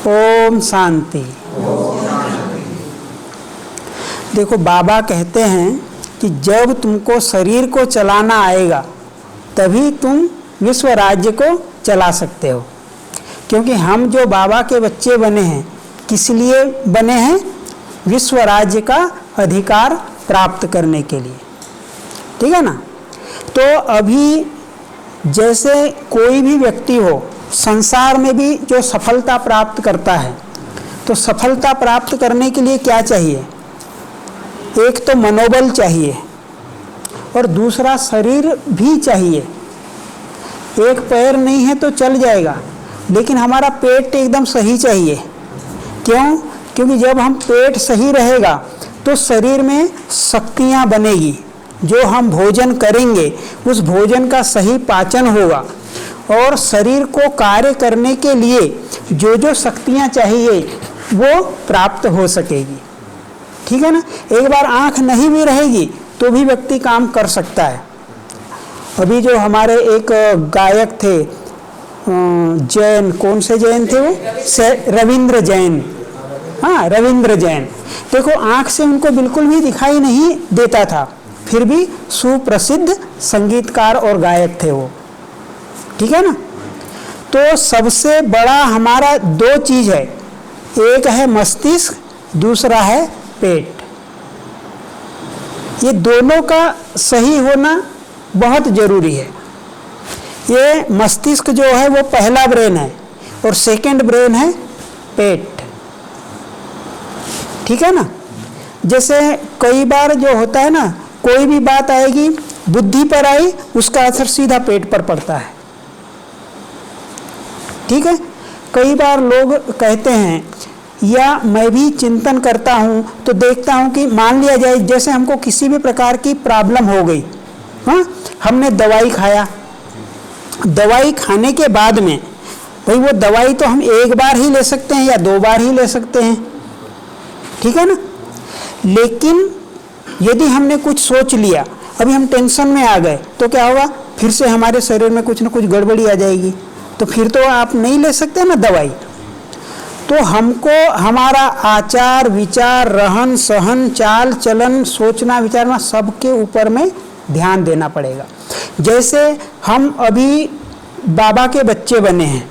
ओम शांति। देखो, बाबा कहते हैं कि जब तुमको शरीर को चलाना आएगा तभी तुम विश्व राज्य को चला सकते हो। क्योंकि हम जो बाबा के बच्चे बने हैं, किस लिए बने हैं? विश्व राज्य का अधिकार प्राप्त करने के लिए। ठीक है ना? तो अभी जैसे कोई भी व्यक्ति हो, संसार में भी जो सफलता प्राप्त करता है, तो सफलता प्राप्त करने के लिए क्या चाहिए? एक तो मनोबल चाहिए और दूसरा शरीर भी चाहिए। एक पैर नहीं है तो चल जाएगा, लेकिन हमारा पेट एकदम सही चाहिए। क्यों? क्योंकि जब हम पेट सही रहेगा तो शरीर में शक्तियाँ बनेगी। जो हम भोजन करेंगे उस भोजन का सही पाचन होगा और शरीर को कार्य करने के लिए जो जो शक्तियाँ चाहिए वो प्राप्त हो सकेगी। ठीक है ना? एक बार आँख नहीं भी रहेगी तो भी व्यक्ति काम कर सकता है। अभी जो हमारे एक गायक थे, जैन, कौन से जैन थे वो? रविंद्र जैन। हाँ, रविंद्र जैन। देखो, आँख से उनको बिल्कुल भी दिखाई नहीं देता था, फिर भी सुप्रसिद्ध संगीतकार और गायक थे वो। ठीक है ना? तो सबसे बड़ा हमारा दो चीज़ है, एक है मस्तिष्क, दूसरा है पेट। ये दोनों का सही होना बहुत जरूरी है। ये मस्तिष्क जो है वो पहला ब्रेन है और सेकंड ब्रेन है पेट। ठीक है ना? जैसे कई बार जो होता है ना, कोई भी बात आएगी, बुद्धि पर आई, उसका असर सीधा पेट पर पड़ता है। ठीक है? कई बार लोग कहते हैं, या मैं भी चिंतन करता हूँ तो देखता हूँ कि मान लिया जाए जैसे हमको किसी भी प्रकार की प्रॉब्लम हो गई, हाँ, हमने दवाई खाया, दवाई खाने के बाद में भाई वो दवाई तो हम एक बार ही ले सकते हैं या दो बार ही ले सकते हैं। ठीक है ना? लेकिन यदि हमने कुछ सोच लिया, अभी हम टेंशन में आ गए, तो क्या होगा? फिर से हमारे शरीर में कुछ ना कुछ गड़बड़ी आ जाएगी, तो फिर तो आप नहीं ले सकते ना दवाई। तो हमको हमारा आचार विचार, रहन सहन, चाल चलन, सोचना विचारना, सबके ऊपर में ध्यान देना पड़ेगा। जैसे हम अभी बाबा के बच्चे बने हैं,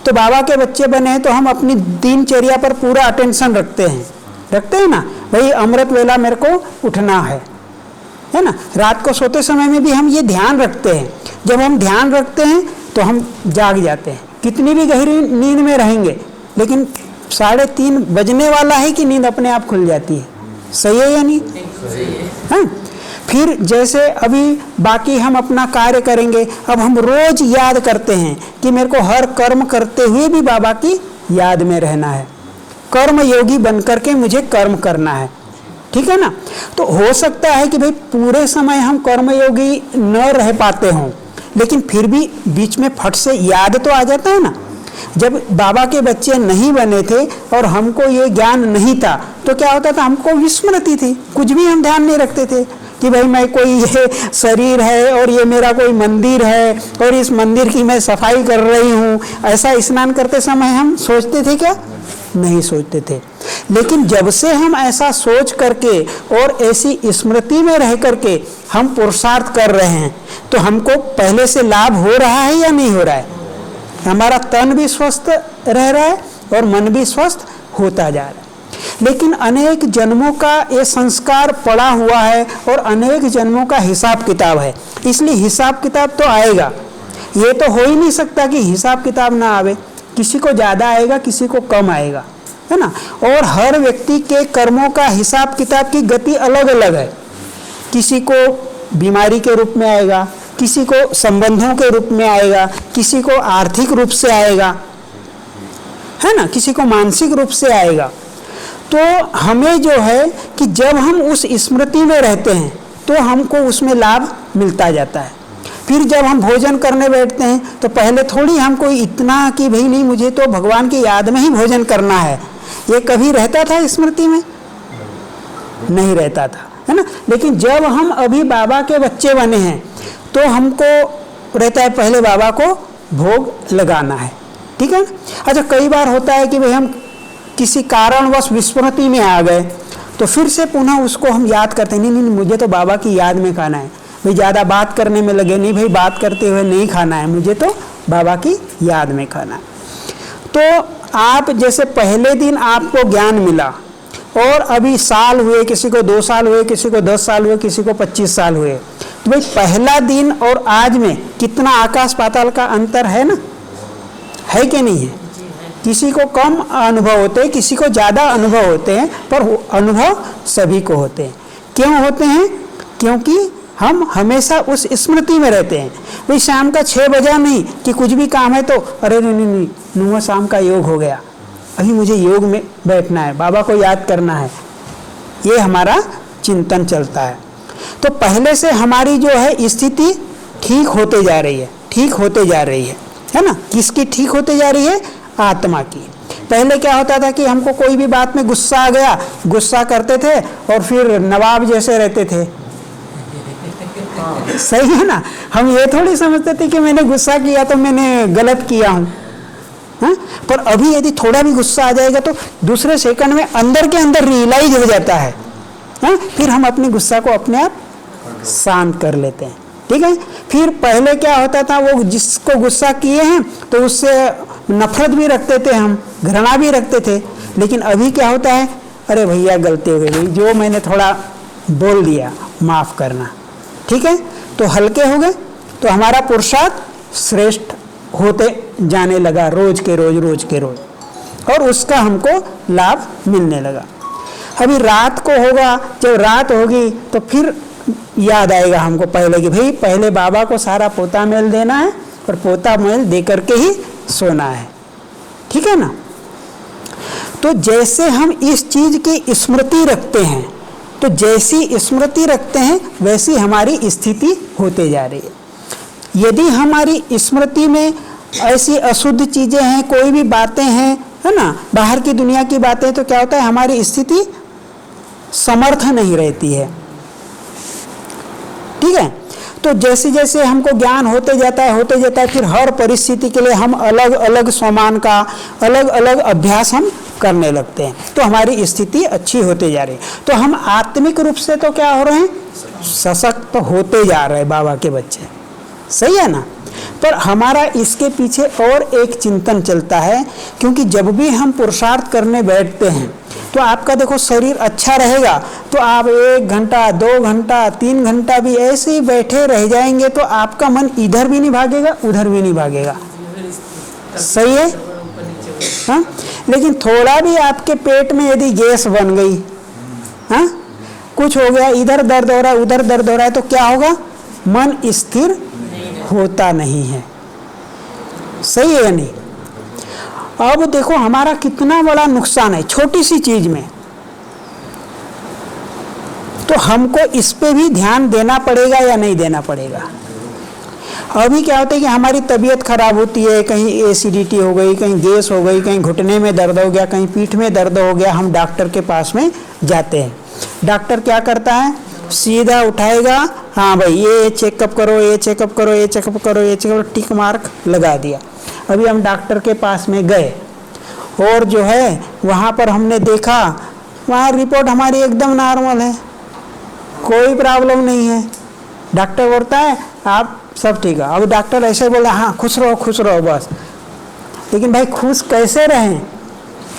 तो बाबा के बच्चे बने हैं तो हम अपनी दिनचर्या पर पूरा अटेंशन रखते हैं ना। भाई अमृत वेला मेरे को उठना है ना? रात को सोते समय में भी हम ये ध्यान रखते हैं। जब हम ध्यान रखते हैं तो हम जाग जाते हैं। कितनी भी गहरी नींद में रहेंगे, लेकिन 3:30 बजने वाला है कि नींद अपने आप खुल जाती है। सही है या नहीं? हाँ। फिर जैसे अभी बाकी हम अपना कार्य करेंगे, अब हम रोज याद करते हैं कि मेरे को हर कर्म करते हुए भी बाबा की याद में रहना है, कर्म योगी बनकर के मुझे कर्म करना है। ठीक है ना? तो हो सकता है कि भाई पूरे समय हम कर्मयोगी न रह पाते हों, लेकिन फिर भी बीच में फट से याद तो आ जाता है ना। जब बाबा के बच्चे नहीं बने थे और हमको ये ज्ञान नहीं था, तो क्या होता था? हमको विस्मृति थी, कुछ भी हम ध्यान नहीं रखते थे कि भाई मैं कोई ये शरीर है और ये मेरा कोई मंदिर है और इस मंदिर की मैं सफाई कर रही हूँ। ऐसा स्नान करते समय हम सोचते थे क्या? नहीं सोचते थे। लेकिन जब से हम ऐसा सोच करके और ऐसी स्मृति में रह करके हम पुरुषार्थ कर रहे हैं, तो हमको पहले से लाभ हो रहा है या नहीं हो रहा है? हमारा तन भी स्वस्थ रह रहा है और मन भी स्वस्थ होता जा रहा है। लेकिन अनेक जन्मों का ये संस्कार पड़ा हुआ है और अनेक जन्मों का हिसाब किताब है, इसलिए हिसाब किताब तो आएगा। ये तो हो ही नहीं सकता कि हिसाब किताब ना आवे। किसी को ज़्यादा आएगा, किसी को कम आएगा, है ना? और हर व्यक्ति के कर्मों का हिसाब किताब की गति अलग अलग है। किसी को बीमारी के रूप में आएगा, किसी को संबंधों के रूप में आएगा, किसी को आर्थिक रूप से आएगा, है ना? किसी को मानसिक रूप से आएगा। तो हमें जो है कि जब हम उस स्मृति में रहते हैं तो हमको उसमें लाभ मिलता जाता है। फिर जब हम भोजन करने बैठते हैं तो पहले थोड़ी हमको इतना कि भाई नहीं, मुझे तो भगवान की याद में ही भोजन करना है, ये कभी रहता था स्मृति में? नहीं रहता था, है ना? लेकिन जब हम अभी बाबा के बच्चे बने हैं तो हमको रहता है पहले बाबा को भोग लगाना है, ठीक है। अच्छा, कई बार होता है कि भाई हम किसी कारणवश विस्मृति में आ गए, तो फिर से पुनः उसको हम याद करते हैं, नहीं नहीं मुझे तो बाबा की याद में खाना है। भाई ज़्यादा बात करने में लगे, नहीं भाई बात करते हुए नहीं खाना है, मुझे तो बाबा की याद में खाना है। तो आप जैसे पहले दिन आपको ज्ञान मिला और अभी साल हुए, किसी को 2 साल हुए, किसी को 10 साल हुए, किसी को 25 साल हुए, तो भाई पहला दिन और आज में कितना आकाश पाताल का अंतर है ना, है कि नहीं है। किसी को कम अनुभव होते हैं, किसी को ज़्यादा अनुभव होते हैं, पर अनुभव सभी को होते हैं। क्यों होते हैं? क्योंकि हम हमेशा उस स्मृति में रहते हैं। भाई शाम का 6 बजा नहीं कि कुछ भी काम है तो अरे नहीं नहीं नहीं, नुआ शाम का योग हो गया, अभी मुझे योग में बैठना है, बाबा को याद करना है, ये हमारा चिंतन चलता है। तो पहले से हमारी जो है स्थिति ठीक होते जा रही है, ठीक होते जा रही है ना। किसकी ठीक होते जा रही है? आत्मा की। पहले क्या होता था कि हमको कोई भी बात में गुस्सा आ गया, गुस्सा करते थे और फिर नवाब जैसे रहते थे। सही है ना। हम ये थोड़ी समझते थे कि मैंने गुस्सा किया तो मैंने गलत किया हूँ, हाँ? पर अभी यदि थोड़ा भी गुस्सा आ जाएगा तो दूसरे सेकंड में अंदर के अंदर रियलाइज हो जाता है, हाँ? फिर हम अपने गुस्सा को अपने आप शांत कर लेते हैं, ठीक है। फिर पहले क्या होता था, वो जिसको गुस्सा किए हैं तो उससे नफरत भी रखते थे, हम घृणा भी रखते थे। लेकिन अभी क्या होता है, अरे भैया गलती हो गई, जो मैंने थोड़ा बोल दिया माफ़ करना, ठीक है। तो हल्के हो गए, तो हमारा पुरुषार्थ श्रेष्ठ होते जाने लगा, रोज के रोज, रोज के रोज, और उसका हमको लाभ मिलने लगा। अभी रात को होगा, जब रात होगी तो फिर याद आएगा हमको पहले कि भाई पहले बाबा को सारा पोता मेल देना है और पोता मेल दे करके ही सोना है, ठीक है ना। तो जैसे हम इस चीज की स्मृति रखते हैं, तो जैसी स्मृति रखते हैं वैसी हमारी स्थिति होते जा रही है। यदि हमारी स्मृति में ऐसी अशुद्ध चीजें हैं, कोई भी बातें हैं, है ना, बाहर की दुनिया की बातें, तो क्या होता है, हमारी स्थिति समर्थ नहीं रहती है, ठीक है। तो जैसे जैसे हमको ज्ञान होते जाता है, फिर हर परिस्थिति के लिए हम अलग अलग स्वमान का अलग अलग अभ्यास हम करने लगते हैं, तो हमारी स्थिति अच्छी होते जा रही है। तो हम आत्मिक रूप से तो क्या हो रहे हैं, सशक्त होते जा रहे हैं बाबा के बच्चे, सही है ना। पर हमारा इसके पीछे और एक चिंतन चलता है, क्योंकि जब भी हम पुरुषार्थ करने बैठते हैं तो आपका देखो शरीर अच्छा रहेगा तो आप 1 घंटा 2 घंटा 3 घंटा भी ऐसे ही बैठे रह जाएंगे तो आपका मन इधर भी नहीं भागेगा उधर भी नहीं भागेगा, सही है, हाँ। लेकिन थोड़ा भी आपके पेट में यदि गैस बन गई, हाँ, कुछ हो गया, इधर दर्द हो रहा है उधर दर्द हो रहा है, तो क्या होगा, मन स्थिर होता नहीं है, सही है या नहीं। अब देखो हमारा कितना बड़ा नुकसान है छोटी सी चीज में, तो हमको इस पे भी ध्यान देना पड़ेगा या नहीं देना पड़ेगा। अभी क्या होता है कि हमारी तबीयत खराब होती है, कहीं एसिडिटी हो गई, कहीं गैस हो गई, कहीं घुटने में दर्द हो गया, कहीं पीठ में दर्द हो गया, हम डॉक्टर के पास में जाते हैं। डॉक्टर क्या करता है, सीधा उठाएगा, हाँ भाई ये चेकअप करो, ये चेकअप करो, ये चेकअप करो, ये चेकअप, टिक मार्क लगा दिया। अभी हम डॉक्टर के पास में गए और जो है वहाँ पर हमने देखा, वहाँ रिपोर्ट हमारी एकदम नॉर्मल है, कोई प्रॉब्लम नहीं है। डॉक्टर बोलता है आप सब ठीक है। अब डॉक्टर ऐसे बोला, हाँ खुश रहो बस। लेकिन भाई खुश कैसे रहें,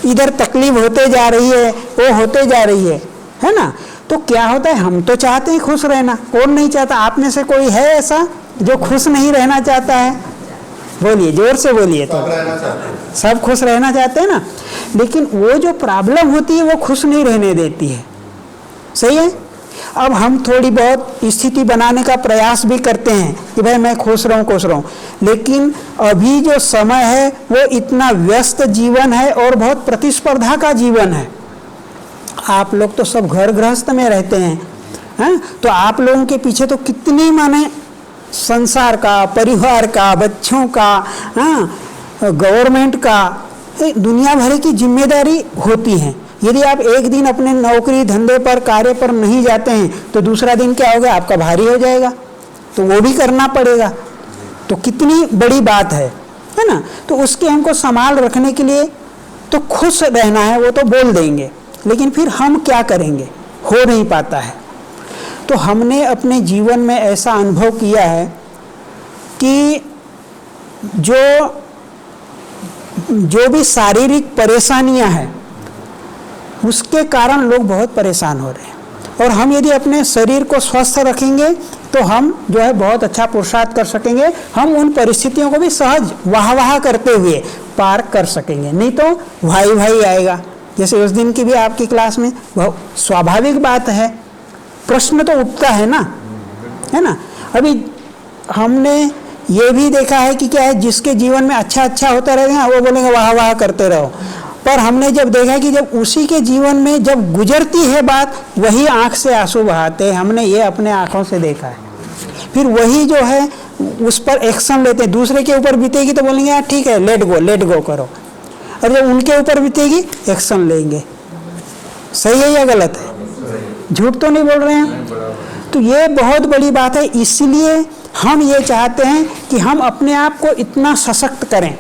इधर तकलीफ होते जा रही है, वो होते जा रही है ना। तो क्या होता है, हम तो चाहते हैं खुश रहना, कौन नहीं चाहता। आप में से कोई है ऐसा जो खुश नहीं रहना चाहता है? बोलिए, जोर से बोलिए। तो सब खुश रहना चाहते हैं ना, लेकिन वो जो प्रॉब्लम होती है वो खुश नहीं रहने देती है, सही है। अब हम थोड़ी बहुत स्थिति बनाने का प्रयास भी करते हैं कि भाई मैं खुश रहूं, लेकिन अभी जो समय है वो इतना व्यस्त जीवन है और बहुत प्रतिस्पर्धा का जीवन है। आप लोग तो सब घर गृहस्थ में रहते हैं, तो आप लोगों के पीछे तो कितनी माने संसार का, परिवार का, बच्चों का, गवर्नमेंट का, दुनिया भर की जिम्मेदारी होती है। यदि आप एक दिन अपने नौकरी धंधे पर, कार्य पर नहीं जाते हैं तो दूसरा दिन क्या होगा, आपका भारी हो जाएगा, तो वो भी करना पड़ेगा। तो कितनी बड़ी बात है, है ना। तो उसके हमको संभाल रखने के लिए तो खुश रहना है, वो तो बोल देंगे, लेकिन फिर हम क्या करेंगे, हो नहीं पाता है। तो हमने अपने जीवन में ऐसा अनुभव किया है कि जो भी शारीरिक परेशानियां हैं उसके कारण लोग बहुत परेशान हो रहे हैं, और हम यदि अपने शरीर को स्वस्थ रखेंगे तो हम जो है बहुत अच्छा पुरुषार्थ कर सकेंगे, हम उन परिस्थितियों को भी सहज वाह करते हुए पार कर सकेंगे। नहीं तो भाई भाई आएगा, जैसे उस दिन की भी आपकी क्लास में, वह स्वाभाविक बात है, प्रश्न तो उठता है ना, है ना। अभी हमने ये भी देखा है कि क्या है, जिसके जीवन में अच्छा होता रहेगा वो बोलेंगे वाह वाह करते रहो, पर हमने जब देखा कि जब उसी के जीवन में जब गुजरती है बात, वही आंख से आंसू बहाते हैं, हमने ये अपने आंखों से देखा है। फिर वही जो है उस पर एक्शन लेते हैं, दूसरे के ऊपर बीतेगी तो बोलेंगे यार ठीक है लेट गो करो, और जब उनके ऊपर बीतेगी एक्शन लेंगे। सही है या गलत है? झूठ तो नहीं बोल रहे हैं। तो ये बहुत बड़ी बात है, इसलिए हम ये चाहते हैं कि हम अपने आप को इतना सशक्त करें,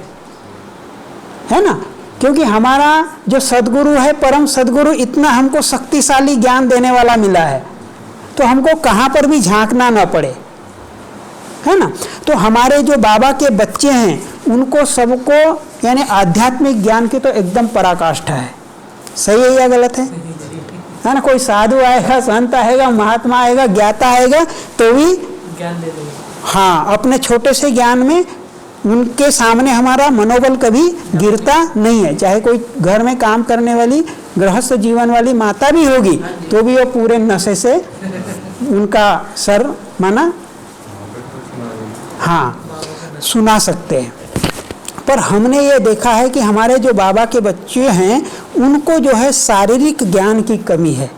है ना, क्योंकि हमारा जो सद्गुरु है, परम सद्गुरु, इतना हमको शक्तिशाली ज्ञान देने वाला मिला है, तो हमको कहाँ पर भी झांकना ना पड़े, है ना। तो हमारे जो बाबा के बच्चे हैं उनको सबको यानी आध्यात्मिक ज्ञान की तो एकदम पराकाष्ठा है। सही है या गलत है? है ना। कोई साधु आएगा, संत आएगा, महात्मा आएगा, ज्ञाता आएगा तो भी ज्ञान दे देगा। हाँ, अपने छोटे से ज्ञान में उनके सामने हमारा मनोबल कभी गिरता नहीं है। चाहे कोई घर में काम करने वाली गृहस्थ जीवन वाली माता भी होगी तो भी वो पूरे नशे से उनका सर माना हाँ सुना सकते हैं। पर हमने ये देखा है कि हमारे जो बाबा के बच्चे हैं उनको जो है शारीरिक ज्ञान की कमी है।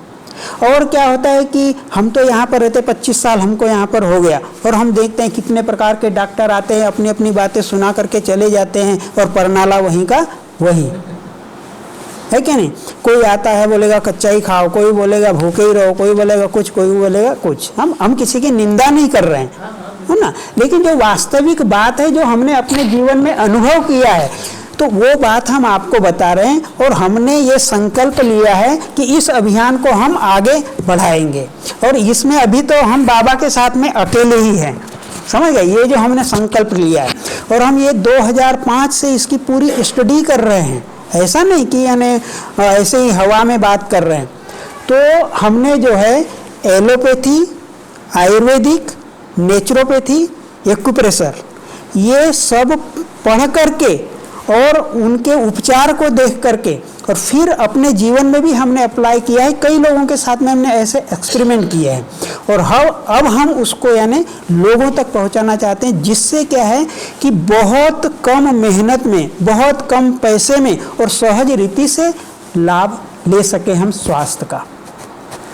और क्या होता है कि हम तो यहाँ पर रहते 25 साल हमको यहाँ पर हो गया, और हम देखते हैं कितने प्रकार के डॉक्टर आते हैं, अपनी अपनी बातें सुना करके चले जाते हैं, और परनाला वहीं का वही है क्या नहीं। कोई आता है बोलेगा कच्चा ही खाओ, कोई बोलेगा भूखे ही रहो, कोई बोलेगा कुछ, कोई बोलेगा कुछ। हम किसी की निंदा नहीं कर रहे हैं, है ना, लेकिन जो वास्तविक बात है जो हमने अपने जीवन में अनुभव किया है तो वो बात हम आपको बता रहे हैं। और हमने ये संकल्प लिया है कि इस अभियान को हम आगे बढ़ाएंगे, और इसमें अभी तो हम बाबा के साथ में अकेले ही हैं, समझ गए। ये जो हमने संकल्प लिया है, और हम ये 2005 से इसकी पूरी स्टडी कर रहे हैं, ऐसा नहीं कि यानी ऐसे ही हवा में बात कर रहे हैं। तो हमने जो है एलोपैथी, आयुर्वेदिक, नेचुरोपैथी, एक्यूप्रेशर, ये सब पढ़ करके और उनके उपचार को देख करके, और फिर अपने जीवन में भी हमने अप्लाई किया है। कई लोगों के साथ में हमने ऐसे एक्सपेरिमेंट किए हैं, और अब हम उसको यानी लोगों तक पहुंचाना चाहते हैं, जिससे क्या है कि बहुत कम मेहनत में, बहुत कम पैसे में और सहज रीति से लाभ ले सके हम स्वास्थ्य का।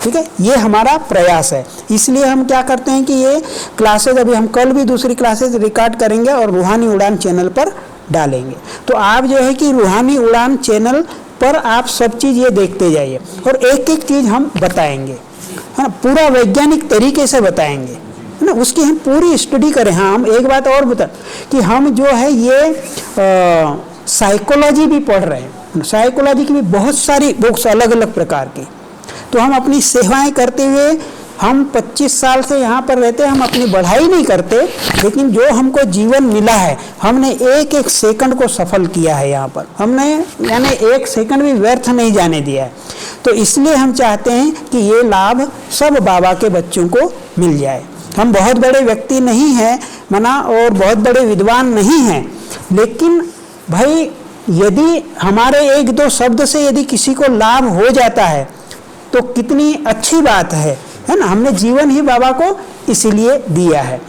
ठीक है, ये हमारा प्रयास है। इसलिए हम क्या करते हैं कि ये क्लासेज अभी हम कल भी दूसरी क्लासेज रिकॉर्ड करेंगे और रूहानी उड़ान चैनल पर डालेंगे। तो आप जो है कि रूहानी उड़ान चैनल पर आप सब चीज़ ये देखते जाइए, और एक एक चीज़ हम बताएंगे, है ना, पूरा वैज्ञानिक तरीके से बताएंगे, है ना, उसकी हम पूरी स्टडी करें। हाँ, हम एक बात और बता कि हम जो है ये साइकोलॉजी भी पढ़ रहे हैं, साइकोलॉजी की भी बहुत सारी बुक्स अलग अलग प्रकार की। तो हम अपनी सेवाएं करते हुए, हम 25 साल से यहाँ पर रहते हैं, हम अपनी बढ़ाई नहीं करते, लेकिन जो हमको जीवन मिला है हमने एक एक सेकंड को सफल किया है यहाँ पर, हमने यानी एक सेकंड भी व्यर्थ नहीं जाने दिया है। तो इसलिए हम चाहते हैं कि ये लाभ सब बाबा के बच्चों को मिल जाए। हम बहुत बड़े व्यक्ति नहीं हैं मना, और बहुत बड़े विद्वान नहीं हैं, लेकिन भाई यदि हमारे एक दो शब्द से यदि किसी को लाभ हो जाता है तो कितनी अच्छी बात है ना। हमने जीवन ही बाबा को इसीलिए दिया है।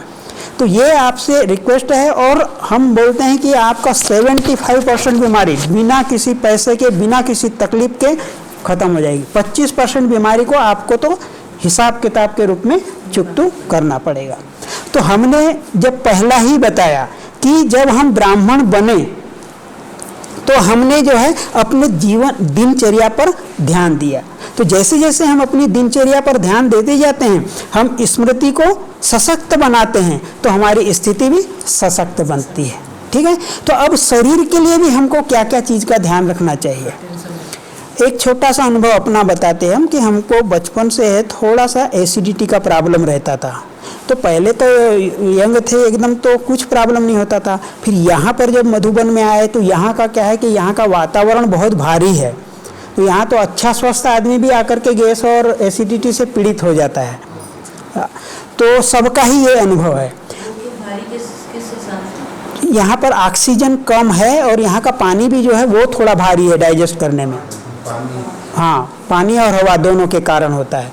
तो ये आपसे रिक्वेस्ट है, और हम बोलते हैं कि आपका 75% बीमारी बिना किसी पैसे के, बिना किसी तकलीफ के खत्म हो जाएगी। 25% बीमारी को आपको तो हिसाब किताब के रूप में चुकतू करना पड़ेगा। तो हमने जब पहला ही बताया कि जब हम ब्राह्मण बने तो हमने जो है अपने जीवन दिनचर्या पर ध्यान दिया। तो जैसे जैसे हम अपनी दिनचर्या पर ध्यान देते जाते हैं, हम स्मृति को सशक्त बनाते हैं, तो हमारी स्थिति भी सशक्त बनती है। ठीक है। तो अब शरीर के लिए भी हमको क्या क्या चीज़ का ध्यान रखना चाहिए। एक छोटा सा अनुभव अपना बताते हैं हम कि हमको बचपन से थोड़ा सा एसिडिटी का प्रॉब्लम रहता था। तो पहले तो यंग थे एकदम, तो कुछ प्रॉब्लम नहीं होता था। फिर यहाँ पर जब मधुबन में आए तो यहाँ का क्या है कि यहाँ का वातावरण बहुत भारी है। तो यहाँ तो अच्छा स्वस्थ आदमी भी आकर के गैस और एसिडिटी से पीड़ित हो जाता है। तो सबका ही ये अनुभव है। यहाँ पर ऑक्सीजन कम है और यहाँ का पानी भी जो है वो थोड़ा भारी है डाइजेस्ट करने में। हाँ, पानी और हवा दोनों के कारण होता है।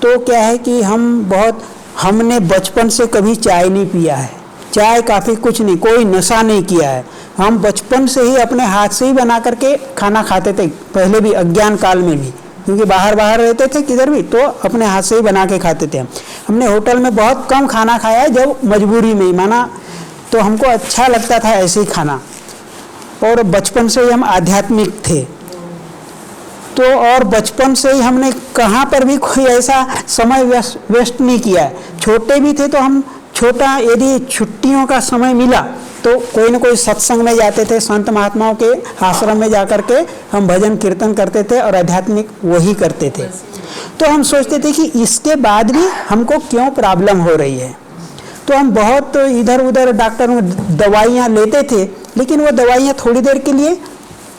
तो क्या है कि हमने बचपन से कभी चाय नहीं पिया है, चाय काफ़ी कुछ नहीं, कोई नशा नहीं किया है। हम बचपन से ही अपने हाथ से ही बना करके खाना खाते थे, पहले भी अज्ञान काल में भी, क्योंकि बाहर रहते थे किधर भी, तो अपने हाथ से ही बना के खाते थे। हमने होटल में बहुत कम खाना खाया है, जब मजबूरी में ही माना तो हमको अच्छा लगता था ऐसे ही खाना। और बचपन से ही हम आध्यात्मिक थे। तो और बचपन से ही हमने कहाँ पर भी कोई ऐसा समय वेस्ट नहीं किया है। छोटे भी थे तो हम यदि छुट्टियों का समय मिला तो कोई न कोई सत्संग में जाते थे, संत महात्माओं के आश्रम में जाकर के हम भजन कीर्तन करते थे और आध्यात्मिक वही करते थे। तो हम सोचते थे कि इसके बाद भी हमको क्यों प्रॉब्लम हो रही है। तो हम बहुत इधर उधर डॉक्टर में दवाइयाँ लेते थे, लेकिन वो दवाइयाँ थोड़ी देर के लिए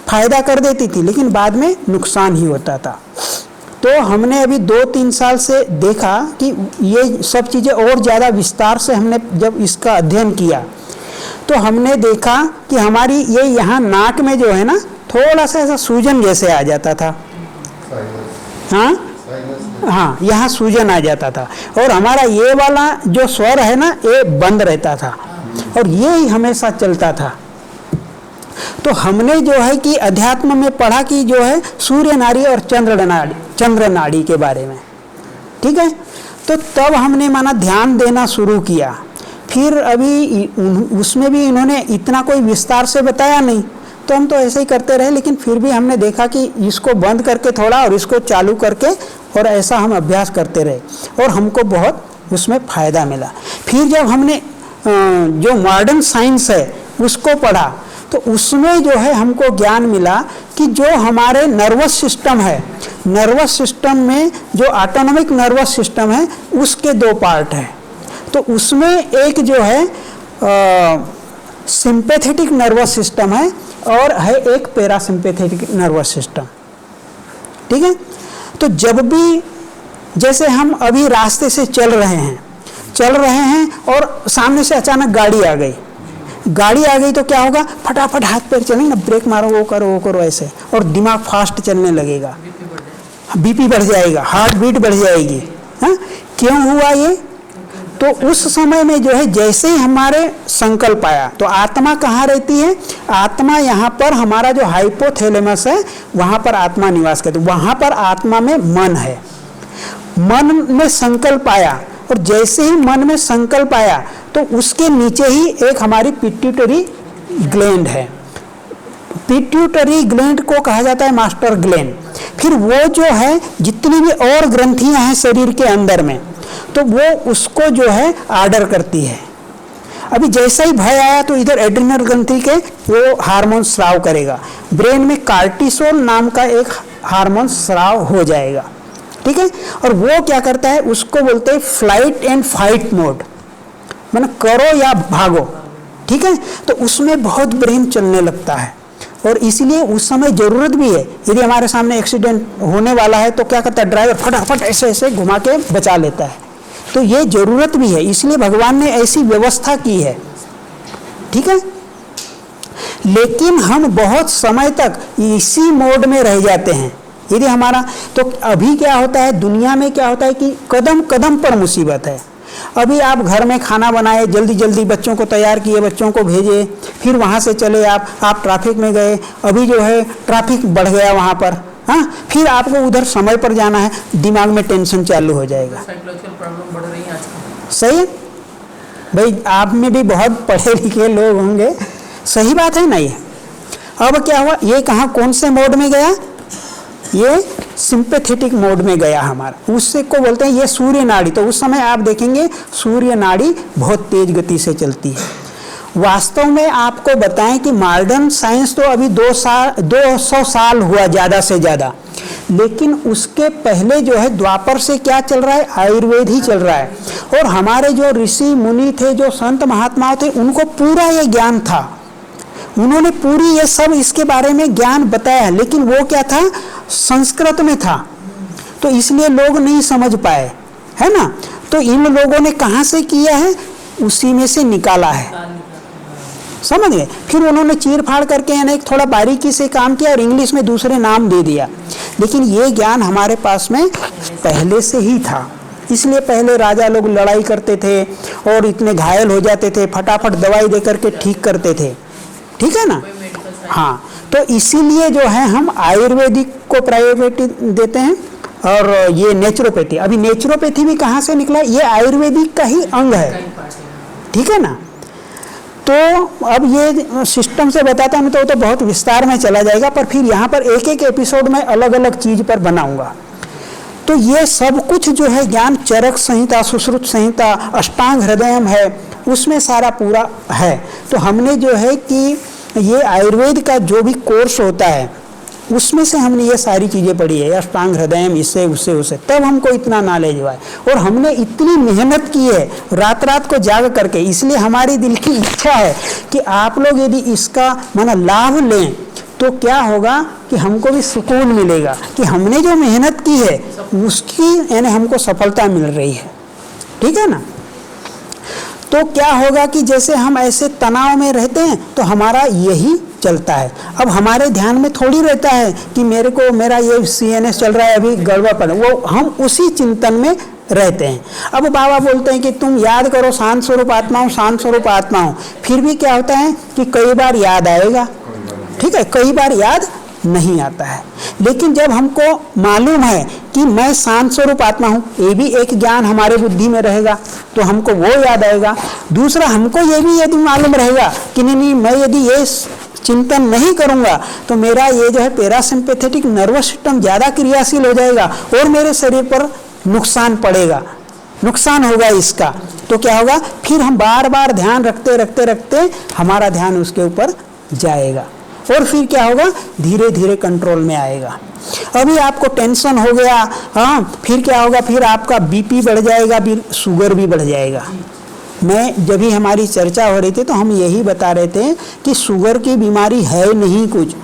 फ़ायदा कर देती थी, लेकिन बाद में नुकसान ही होता था। तो हमने अभी 2-3 साल से देखा कि ये सब चीज़ें और ज़्यादा विस्तार से हमने जब इसका अध्ययन किया तो हमने देखा कि हमारी ये यहाँ नाक में जो है ना, थोड़ा सा ऐसा सूजन जैसे आ जाता था। हाँ, यहाँ सूजन आ जाता था और हमारा ये वाला जो स्वर है ना, ये बंद रहता था और ये ही हमेशा चलता था। तो हमने जो है कि अध्यात्म में पढ़ा कि जो है सूर्य नाड़ी और चंद्र नाड़ी के बारे में, ठीक है। तो तब हमने माना ध्यान देना शुरू किया। फिर अभी उसमें भी इन्होंने इतना कोई विस्तार से बताया नहीं, तो हम तो ऐसे ही करते रहे, लेकिन फिर भी हमने देखा कि इसको बंद करके थोड़ा और इसको चालू करके और ऐसा हम अभ्यास करते रहे और हमको बहुत उसमें फ़ायदा मिला। फिर जब हमने जो मॉडर्न साइंस है उसको पढ़ा तो उसमें जो है हमको ज्ञान मिला कि जो हमारे नर्वस सिस्टम है, नर्वस सिस्टम में जो ऑटोनॉमिक नर्वस सिस्टम है उसके 2 पार्ट हैं। तो उसमें एक जो है सिंपैथेटिक नर्वस सिस्टम है और है एक पैरासिम्पैथेटिक नर्वस सिस्टम, ठीक है। तो जब भी जैसे हम अभी रास्ते से चल रहे हैं और सामने से अचानक गाड़ी आ गई तो क्या होगा, फटाफट हाथ पैर चलेंगे ना, ब्रेक मारो, वो करो ऐसे, और दिमाग फास्ट चलने लगेगा, बीपी बढ़ जाएगा, हार्ट बीट बढ़ जाएगी। हाँ, क्यों हुआ ये? तो उस समय में जो है जैसे ही हमारे संकल्प आया, तो आत्मा कहाँ रहती है? आत्मा यहाँ पर हमारा जो हाइपोथैलेमस है वहाँ पर आत्मा निवास करती है। वहाँ पर आत्मा में मन है। मन में संकल्प आया और जैसे ही मन में संकल्प आया तो उसके नीचे ही एक हमारी पिट्यूटरी ग्लैंड है। पिट्यूटरी ग्लैंड को कहा जाता है मास्टर ग्लैंड। फिर वो जो है जितनी भी और ग्रंथियां हैं शरीर के अंदर में, तो वो उसको जो है आर्डर करती है। अभी जैसा ही भय आया तो इधर एड्रिनल ग्रंथि के वो हार्मोन स्राव करेगा, ब्रेन में कार्टिसोल नाम का एक हार्मोन स्राव हो जाएगा, ठीक है। और वो क्या करता है, उसको बोलते हैं फ्लाइट एंड फाइट मोड, माने करो या भागो, ठीक है। तो उसमें बहुत ब्रेन चलने लगता है और इसलिए उस समय जरूरत भी है। यदि हमारे सामने एक्सीडेंट होने वाला है तो क्या करता है, ड्राइवर फटाफट ऐसे ऐसे घुमा के बचा लेता है। तो ये जरूरत भी है, इसलिए भगवान ने ऐसी व्यवस्था की है, ठीक है। लेकिन हम बहुत समय तक इसी मोड में रह जाते हैं। यदि हमारा, तो अभी क्या होता है दुनिया में, क्या होता है कि कदम कदम पर मुसीबत है। अभी आप घर में खाना बनाए, जल्दी जल्दी बच्चों को तैयार किए, बच्चों को भेजे, फिर वहाँ से चले आप ट्रैफिक में गए, अभी जो है ट्रैफिक बढ़ गया वहाँ पर, हाँ, फिर आपको उधर समय पर जाना है, दिमाग में टेंशन चालू हो जाएगा। साइकोलॉजिकल प्रॉब्लम बढ़ रही है आजकल। सही है भाई, आप में भी बहुत पढ़े लिखे लोग होंगे, सही बात है ना ये। अब क्या हुआ, ये कहाँ कौन से मोड में गया, ये सिंपैथेटिक मोड में गया हमारा, उससे को बोलते हैं ये सूर्य नाड़ी। तो उस समय आप देखेंगे सूर्य नाड़ी बहुत तेज गति से चलती है। वास्तव में आपको बताएं कि मॉडर्न साइंस तो अभी 200 साल हुआ ज़्यादा से ज़्यादा, लेकिन उसके पहले जो है द्वापर से क्या चल रहा है, आयुर्वेद ही चल रहा है। और हमारे जो ऋषि मुनि थे, जो संत महात्मा थे, उनको पूरा ये ज्ञान था, उन्होंने पूरी ये सब इसके बारे में ज्ञान बताया, लेकिन वो क्या था, संस्कृत में था, तो इसलिए लोग नहीं समझ पाए, है ना। तो इन लोगों ने कहाँ से किया है, उसी में से निकाला है, समझ गए। फिर उन्होंने चीर फाड़ करके यानी थोड़ा बारीकी से काम किया और इंग्लिश में दूसरे नाम दे दिया, लेकिन ये ज्ञान हमारे पास में पहले से ही था। इसलिए पहले राजा लोग लड़ाई करते थे और इतने घायल हो जाते थे, फटाफट दवाई दे करके ठीक करते थे, ठीक है ना। हाँ, तो इसीलिए जो है हम आयुर्वेदिक को प्रायोरिटी देते हैं और ये नेचुरोपैथी। अभी नेचुरोपैथी भी कहाँ से निकला, ये आयुर्वेदिक का ही अंग है, ठीक है ना। तो अब ये सिस्टम से बताता हूँ तो बहुत विस्तार में चला जाएगा, पर फिर यहाँ पर एक एक एपिसोड में अलग अलग चीज पर बनाऊंगा। तो ये सब कुछ जो है ज्ञान चरक संहिता, सुश्रुत संहिता, अष्टांग हृदयम है, उसमें सारा पूरा है। तो हमने जो है कि ये आयुर्वेद का जो भी कोर्स होता है उसमें से हमने ये सारी चीज़ें पढ़ी है, अष्टांग हृदयम, इससे उससे उससे, तब हमको इतना नॉलेज हुआ है। और हमने इतनी मेहनत की है रात रात को जाग करके, इसलिए हमारी दिल की इच्छा है कि आप लोग यदि इसका माना लाभ लें तो क्या होगा कि हमको भी सुकून मिलेगा कि हमने जो मेहनत की है उसकी यानी हमको सफलता मिल रही है, ठीक है ना। तो क्या होगा कि जैसे हम ऐसे तनाव में रहते हैं तो हमारा यही चलता है। अब हमारे ध्यान में थोड़ी रहता है कि मेरा ये CNS चल रहा है, अभी गड़बड़ पड़, वो हम उसी चिंतन में रहते हैं। अब बाबा बोलते हैं कि तुम याद करो शांत स्वरूप आत्मा हूँ, शांत स्वरूप आत्मा हूँ, फिर भी क्या होता है कि कई बार याद आएगा, ठीक है, कई बार याद नहीं आता है। लेकिन जब हमको मालूम है कि मैं शांत स्वरूप आत्मा हूँ, ये भी एक ज्ञान हमारे बुद्धि में रहेगा तो हमको वो याद आएगा। दूसरा, हमको ये भी यदि मालूम रहेगा कि नहीं मैं यदि ये चिंतन नहीं करूंगा तो मेरा ये जो है पैरासिम्पैथेटिक नर्वस सिस्टम ज़्यादा क्रियाशील हो जाएगा और मेरे शरीर पर नुकसान पड़ेगा, नुकसान होगा इसका। तो क्या होगा, फिर हम बार बार ध्यान रखते रखते रखते हमारा ध्यान उसके ऊपर जाएगा और फिर क्या होगा, धीरे धीरे कंट्रोल में आएगा। अभी आपको टेंशन हो गया, हाँ, फिर क्या होगा, फिर आपका BP बढ़ जाएगा, फिर शुगर भी बढ़ जाएगा। मैं जब भी हमारी चर्चा हो रही थी तो हम यही बता रहे थे कि शुगर की बीमारी है नहीं कुछ,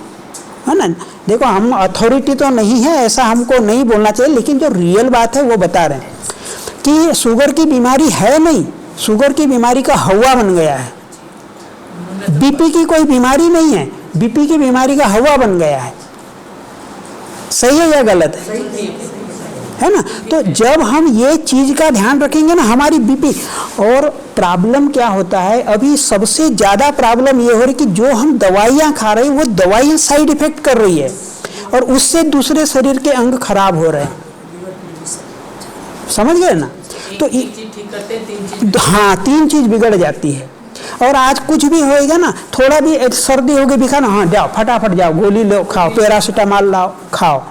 है ना। देखो, हम अथॉरिटी तो नहीं है, ऐसा हमको नहीं बोलना चाहिए, लेकिन जो रियल बात है वो बता रहे हैं कि शुगर की बीमारी है नहीं, शुगर की बीमारी का हवा बन गया है। BP की कोई बीमारी नहीं है, BP की बीमारी का हवा बन गया है। सही है या गलत है ना। तो जब हम ये चीज का ध्यान रखेंगे ना, हमारी BP, और प्रॉब्लम क्या होता है, अभी सबसे ज्यादा प्रॉब्लम ये हो रही कि जो हम दवाइयाँ खा रहे हैं वो दवाइयाँ साइड इफेक्ट कर रही है और उससे दूसरे शरीर के अंग खराब हो रहे हैं, समझ गए ना। तो हाँ, 3 चीज बिगड़ जाती है। और आज कुछ भी होएगा ना, थोड़ा भी सर्दी होगी भी खाना, हाँ जाओ फटाफट जाओ गोली लो, खाओ, पैरासीटामॉल लाओ खाओ,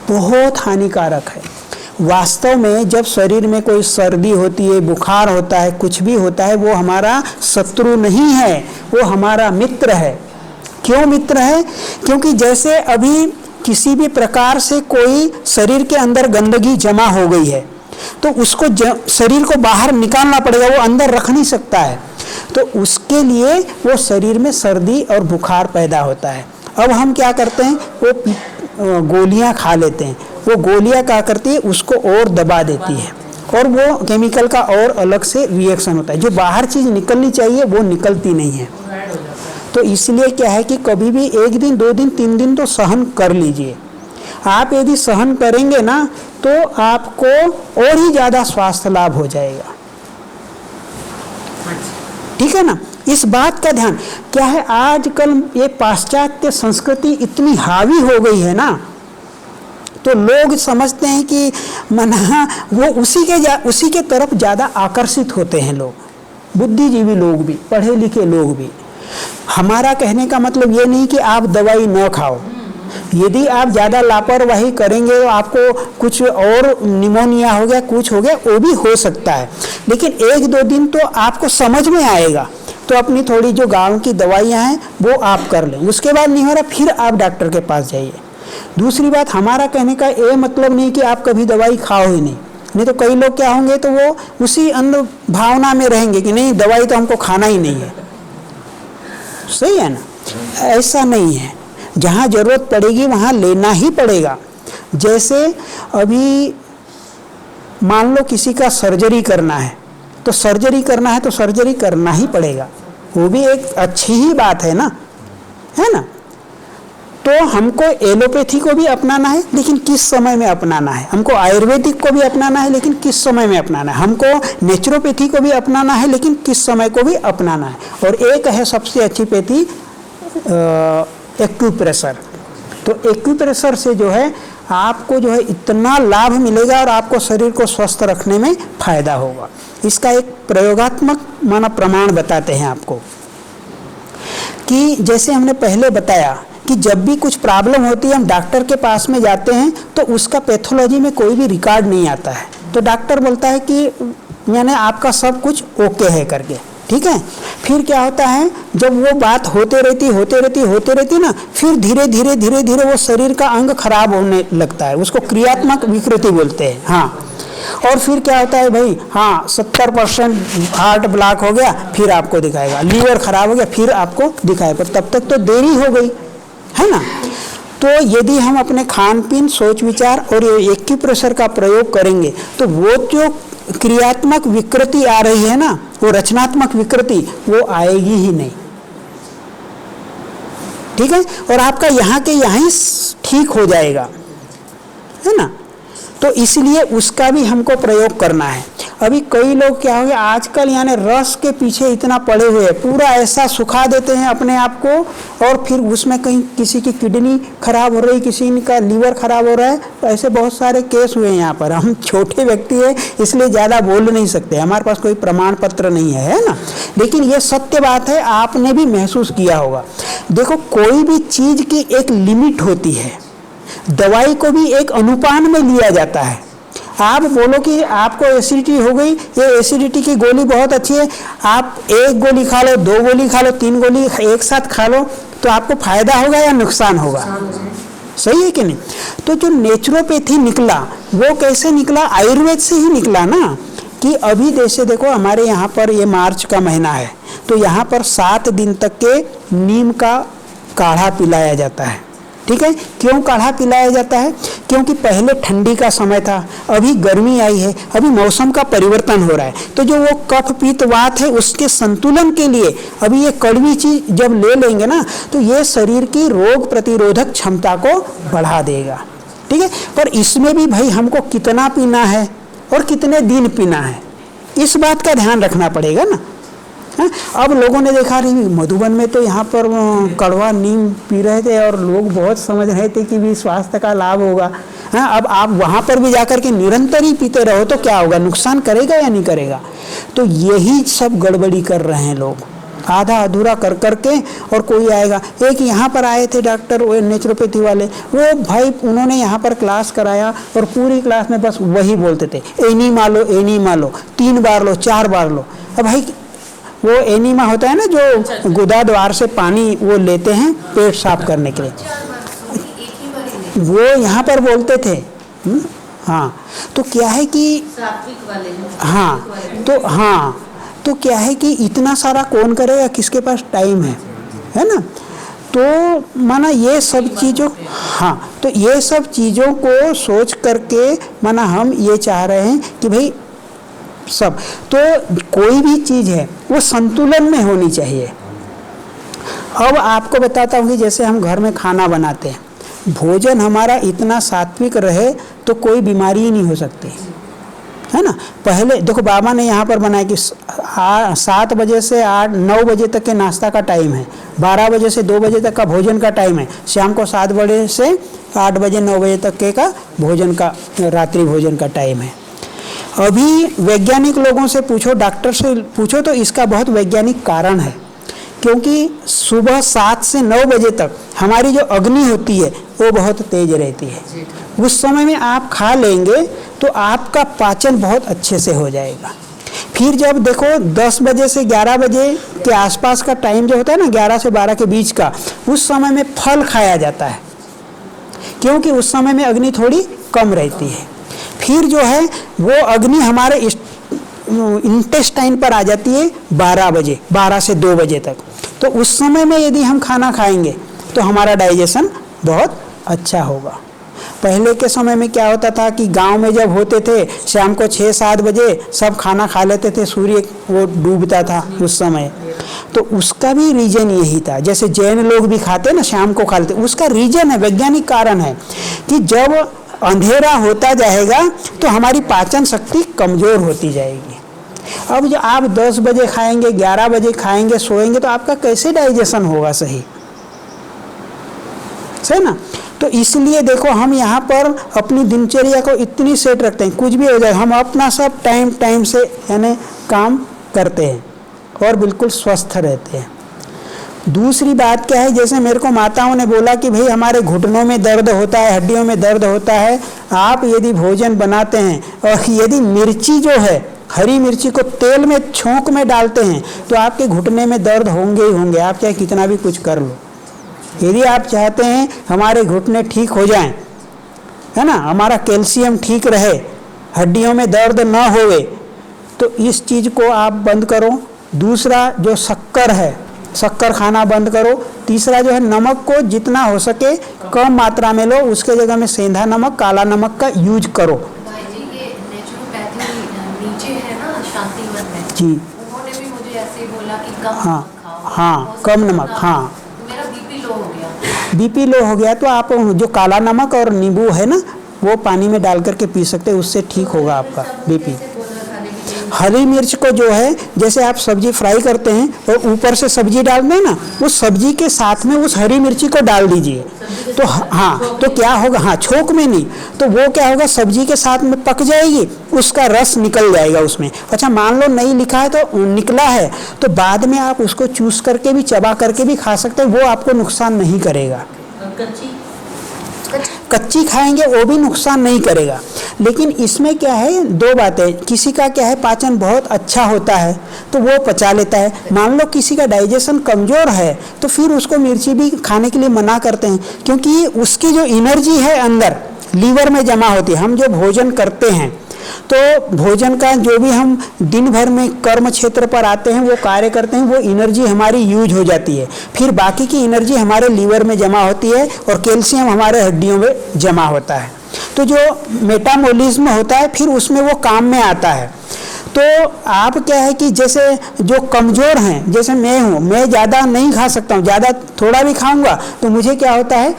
बहुत हानिकारक है। वास्तव में जब शरीर में कोई सर्दी होती है, बुखार होता है, कुछ भी होता है, वो हमारा शत्रु नहीं है, वो हमारा मित्र है। क्यों मित्र है? क्योंकि जैसे अभी किसी भी प्रकार से कोई शरीर के अंदर गंदगी जमा हो गई है तो उसको शरीर को बाहर निकालना पड़ेगा, वो अंदर रख नहीं सकता है, तो उसके लिए वो शरीर में सर्दी और बुखार पैदा होता है। अब हम क्या करते हैं, वो गोलियां खा लेते हैं, वो गोलियां क्या करती है, उसको और दबा देती है और वो केमिकल का और अलग से रिएक्शन होता है, जो बाहर चीज़ निकलनी चाहिए वो निकलती नहीं है। तो इसलिए क्या है कि कभी भी 1 दिन 2 दिन 3 दिन तो सहन कर लीजिए। आप यदि सहन करेंगे ना तो आपको और ही ज़्यादा स्वास्थ्य लाभ हो जाएगा, ठीक है ना। इस बात का ध्यान क्या है, आजकल ये पाश्चात्य संस्कृति इतनी हावी हो गई है ना, तो लोग समझते हैं कि मना वो उसी के तरफ ज़्यादा आकर्षित होते हैं लोग, बुद्धिजीवी लोग भी, पढ़े लिखे लोग भी। हमारा कहने का मतलब ये नहीं कि आप दवाई न खाओ, यदि आप ज़्यादा लापरवाही करेंगे तो आपको कुछ और निमोनिया हो गया, कुछ हो गया, वो भी हो सकता है, लेकिन 1-2 दिन तो आपको समझ में आएगा, तो अपनी थोड़ी जो गांव की दवाइयाँ हैं वो आप कर लें, उसके बाद नहीं हो रहा फिर आप डॉक्टर के पास जाइए। दूसरी बात, हमारा कहने का ये मतलब नहीं कि आप कभी दवाई खाओ ही नहीं तो कई लोग क्या होंगे, तो वो उसी अंध भावना में रहेंगे कि नहीं दवाई तो हमको खाना ही नहीं है। सही है ना? ऐसा नहीं है, जहाँ ज़रूरत पड़ेगी वहाँ लेना ही पड़ेगा। जैसे अभी मान लो किसी का सर्जरी करना है, तो सर्जरी करना है तो सर्जरी करना ही पड़ेगा, वो भी एक अच्छी ही बात है ना, है ना? तो हमको एलोपैथी को भी अपनाना है, लेकिन किस समय में अपनाना है, हमको आयुर्वेदिक को भी अपनाना है, लेकिन किस समय में अपनाना है, हमको नेचुरोपैथी को भी अपनाना है, लेकिन किस समय को भी अपनाना है। और एक है सबसे अच्छी पैथी एक्यूप्रेशर। तो एक्यूप्रेशर से जो है आपको जो है इतना लाभ मिलेगा और आपको शरीर को स्वस्थ रखने में फायदा होगा। इसका एक प्रयोगात्मक माना प्रमाण बताते हैं आपको कि जैसे हमने पहले बताया कि जब भी कुछ प्रॉब्लम होती है हम डॉक्टर के पास में जाते हैं तो उसका पैथोलॉजी में कोई भी रिकॉर्ड नहीं आता है, तो डॉक्टर बोलता है कि यानी आपका सब कुछ ओके है करके, ठीक है। फिर क्या होता है, जब वो बात होते रहती ना, फिर धीरे धीरे वो शरीर का अंग खराब होने लगता है, उसको क्रियात्मक विकृति बोलते हैं। हाँ, और फिर क्या होता है भाई, हाँ 70% हार्ट ब्लॉक हो गया, फिर आपको दिखाएगा, लीवर खराब हो गया, फिर आपको दिखाएगा, तब तक तो देरी हो गई, है ना। तो यदि हम अपने खान पीन, सोच विचार और एक्यूप्रेशर का प्रयोग करेंगे तो वो जो क्रियात्मक विकृति आ रही है ना, वो रचनात्मक विकृति वो आएगी ही नहीं, ठीक है। और आपका यहाँ के यहाँ ही ठीक हो जाएगा, है ना। तो इसलिए उसका भी हमको प्रयोग करना है। अभी कई लोग क्या हो गया आजकल, यानी रस के पीछे इतना पड़े हुए हैं, पूरा ऐसा सुखा देते हैं अपने आप को, और फिर उसमें कहीं किसी की किडनी खराब हो रही, किसी का लीवर खराब हो रहा है। तो ऐसे बहुत सारे केस हुए हैं यहाँ पर। हम छोटे व्यक्ति हैं इसलिए ज़्यादा बोल नहीं सकते, हमारे पास कोई प्रमाण पत्र नहीं है ना, लेकिन ये सत्य बात है, आपने भी महसूस किया होगा। देखो, कोई भी चीज़ की एक लिमिट होती है, दवाई को भी एक अनुपान में लिया जाता है। आप बोलो कि आपको एसिडिटी हो गई, ये एसिडिटी की गोली बहुत अच्छी है, आप एक गोली खा लो, 2 गोली खा लो, 3 गोली एक साथ खा लो, तो आपको फायदा होगा या नुकसान होगा? सही है कि नहीं? तो जो नेचुरोपैथी निकला वो कैसे निकला? आयुर्वेद से ही निकला ना। कि अभी जैसे देखो हमारे यहाँ पर ये मार्च का महीना है, तो यहाँ पर 7 दिन तक के नीम का काढ़ा पिलाया जाता है, ठीक है। क्यों काढ़ा पिलाया जाता है? क्योंकि पहले ठंडी का समय था, अभी गर्मी आई है, अभी मौसम का परिवर्तन हो रहा है, तो जो वो कफ पित्त वात है उसके संतुलन के लिए अभी ये कड़वी चीज जब ले लेंगे ना, तो ये शरीर की रोग प्रतिरोधक क्षमता को बढ़ा देगा, ठीक है। पर इसमें भी भाई हमको कितना पीना है और कितने दिन पीना है, इस बात का ध्यान रखना पड़ेगा ना। है? अब लोगों ने देखा रही मधुबन में तो यहाँ पर कड़वा नीम पी रहे थे और लोग बहुत समझ रहे थे कि भी स्वास्थ्य का लाभ होगा। है? अब आप वहाँ पर भी जाकर के निरंतर ही पीते रहो तो क्या होगा, नुकसान करेगा या नहीं करेगा? तो यही सब गड़बड़ी कर रहे हैं लोग, आधा अधूरा कर करके। और कोई आएगा, एक यहाँ पर आए थे डॉक्टर वो नेचुरोपैथी वाले, वो भाई उन्होंने यहाँ पर क्लास कराया और पूरी क्लास में बस वही बोलते थे, एनीमा लो, एनीमा लो, 3 बार लो, 4 बार लो। अब भाई वो एनीमा होता है ना, जो गुदा द्वार से पानी वो लेते हैं पेट साफ करने के लिए, वो यहाँ पर बोलते थे। हाँ, तो क्या है कि तो क्या है कि इतना सारा कौन करेगा, किसके पास टाइम है ना। तो माना ये सब चीज़ों, हाँ, तो ये सब चीज़ों को सोच करके माना हम ये चाह रहे हैं कि भाई सब, तो कोई भी चीज़ है वो संतुलन में होनी चाहिए। अब आपको बताता हूँ कि जैसे हम घर में खाना बनाते हैं, भोजन हमारा इतना सात्विक रहे तो कोई बीमारी ही नहीं हो सकती, है ना। पहले देखो बाबा ने यहाँ पर बनाया कि 7 बजे से 8-9 बजे तक के नाश्ता का टाइम है, 12 बजे से 2 बजे तक का भोजन का टाइम है, शाम को 7 बजे से 8 बजे 9 बजे तक के का भोजन का रात्रि भोजन का टाइम है। अभी वैज्ञानिक लोगों से पूछो, डॉक्टर से पूछो, तो इसका बहुत वैज्ञानिक कारण है। क्योंकि सुबह 7 से 9 बजे तक हमारी जो अग्नि होती है वो बहुत तेज रहती है, उस समय में आप खा लेंगे तो आपका पाचन बहुत अच्छे से हो जाएगा। फिर जब देखो 10 बजे से 11 बजे के आसपास का टाइम जो होता है ना, 11 से 12 के बीच का, उस समय में फल खाया जाता है, क्योंकि उस समय में अग्नि थोड़ी कम रहती है। फिर जो है वो अग्नि हमारे इंटेस्टाइन पर आ जाती है 12 बजे, 12 से 2 बजे तक। तो उस समय में यदि हम खाना खाएंगे तो हमारा डाइजेशन बहुत अच्छा होगा। पहले के समय में क्या होता था कि गांव में जब होते थे शाम को 6-7 बजे सब खाना खा लेते थे, सूर्य वो डूबता था उस समय। तो उसका भी रीजन यही था, जैसे जैन लोग भी खाते ना शाम को खा लेते, उसका रीजन है, वैज्ञानिक कारण है कि जब अंधेरा होता जाएगा तो हमारी पाचन शक्ति कमज़ोर होती जाएगी। अब जो आप 10 बजे खाएंगे, 11 बजे खाएंगे, सोएंगे, तो आपका कैसे डाइजेशन होगा सही ना। तो इसलिए देखो हम यहाँ पर अपनी दिनचर्या को इतनी सेट रखते हैं, कुछ भी हो जाए हम अपना सब टाइम से यानी काम करते हैं और बिल्कुल स्वस्थ रहते हैं। दूसरी बात क्या है, जैसे मेरे को माताओं ने बोला कि भाई हमारे घुटनों में दर्द होता है, हड्डियों में दर्द होता है, आप यदि भोजन बनाते हैं और यदि मिर्ची जो है, हरी मिर्ची को तेल में छोंक में डालते हैं तो आपके घुटने में दर्द होंगे ही होंगे, आप चाहे कितना भी कुछ कर लो। यदि आप चाहते हैं हमारे घुटने ठीक हो जाएं, है ना, हमारा कैल्शियम ठीक रहे, हड्डियों में दर्द न होवे, तो इस चीज़ को आप बंद करो। दूसरा जो शक्कर है, शक्कर खाना बंद करो। तीसरा जो है नमक को जितना हो सके कम मात्रा में लो, उसके जगह में सेंधा नमक, काला नमक का यूज करो। भाई जी ये नेचुरोपैथी नीचे है ना शांतिवन में जी, उन्होंने भी मुझे ऐसे ही बोला कि कम हाँ नमक खाओ। हाँ, कम नमक, हाँ। मेरा बीपी लो हो गया। बीपी लो हो गया तो आप जो काला नमक और नींबू है ना, वो पानी में डाल करके पी सकते हैं, उससे ठीक होगा आपका बीपी। हरी मिर्च को जो है, जैसे आप सब्जी फ्राई करते हैं और ऊपर से सब्जी डालते हैं ना, उस सब्जी के साथ में उस हरी मिर्ची को डाल दीजिए तो हाँ, तो क्या होगा, हाँ छोंक में नहीं, तो वो क्या होगा, सब्जी के साथ में पक जाएगी, उसका रस निकल जाएगा उसमें। अच्छा मान लो नहीं लिखा है तो निकला है, तो बाद में आप उसको चूस करके भी, चबा करके भी खा सकते हैं, वो आपको नुकसान नहीं करेगा। कच्ची खाएंगे वो भी नुकसान नहीं करेगा। लेकिन इसमें क्या है, दो बातें, किसी का क्या है पाचन बहुत अच्छा होता है तो वो पचा लेता है, मान लो किसी का डाइजेशन कमज़ोर है तो फिर उसको मिर्ची भी खाने के लिए मना करते हैं, क्योंकि उसकी जो एनर्जी है अंदर लीवर में जमा होती है। हम जो भोजन करते हैं तो भोजन का जो भी हम दिन भर में कर्म क्षेत्र पर आते हैं, वो कार्य करते हैं, वो एनर्जी हमारी यूज हो जाती है, फिर बाकी की एनर्जी हमारे लीवर में जमा होती है और कैल्शियम हमारे हड्डियों में जमा होता है। तो जो मेटाबॉलिज्म होता है फिर उसमें वो काम में आता है। तो आप क्या है कि जैसे जो कमज़ोर हैं, जैसे मैं हूँ, मैं ज़्यादा नहीं खा सकता हूँ, ज़्यादा थोड़ा भी खाऊंगा तो मुझे क्या होता है,